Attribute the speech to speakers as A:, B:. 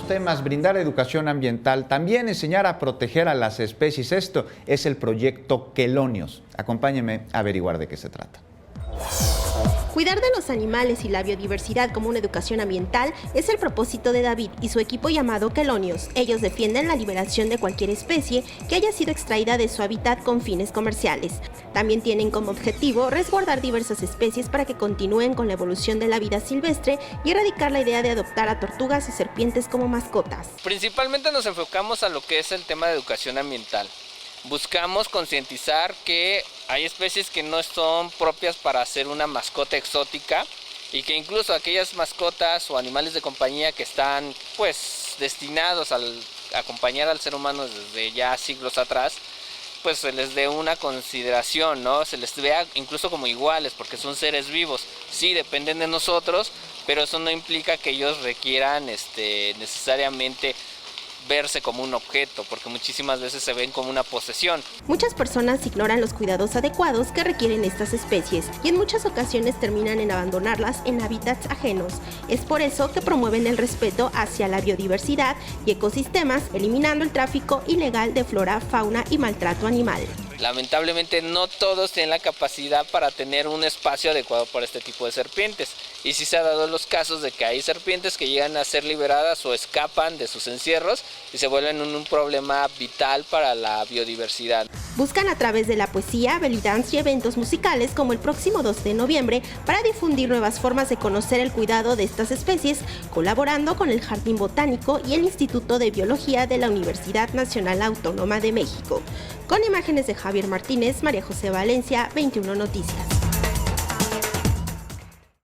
A: temas, brindar educación ambiental, también enseñar a proteger a las especies. Esto es el proyecto Quelonios. Acompáñenme a averiguar de qué se trata.
B: Cuidar de los animales y la biodiversidad como una educación ambiental es el propósito de David y su equipo llamado Quelonios. Ellos defienden la liberación de cualquier especie que haya sido extraída de su hábitat con fines comerciales. También tienen como objetivo resguardar diversas especies para que continúen con la evolución de la vida silvestre y erradicar la idea de adoptar a tortugas y serpientes como mascotas.
C: Principalmente nos enfocamos a lo que es el tema de educación ambiental. Buscamos concientizar que hay especies que no son propias para ser una mascota exótica y que incluso aquellas mascotas o animales de compañía que están pues destinados a acompañar al ser humano desde ya siglos atrás, pues se les dé una consideración, ¿no? Se les vea incluso como iguales porque son seres vivos. Sí, dependen de nosotros, pero eso no implica que ellos requieran necesariamente verse como un objeto, porque muchísimas veces se ven como una posesión.
B: Muchas personas ignoran los cuidados adecuados que requieren estas especies y en muchas ocasiones terminan en abandonarlas en hábitats ajenos. Es por eso que promueven el respeto hacia la biodiversidad y ecosistemas, eliminando el tráfico ilegal de flora, fauna y maltrato animal.
C: Lamentablemente no todos tienen la capacidad para tener un espacio adecuado para este tipo de serpientes. Y sí se ha dado los casos de que hay serpientes que llegan a ser liberadas o escapan de sus encierros y se vuelven un problema vital para la biodiversidad.
B: Buscan a través de la poesía, belly dance y eventos musicales como el próximo 2 de noviembre para difundir nuevas formas de conocer el cuidado de estas especies, colaborando con el Jardín Botánico y el Instituto de Biología de la Universidad Nacional Autónoma de México. Con imágenes de Javier Martínez, María José Valencia, 21 Noticias.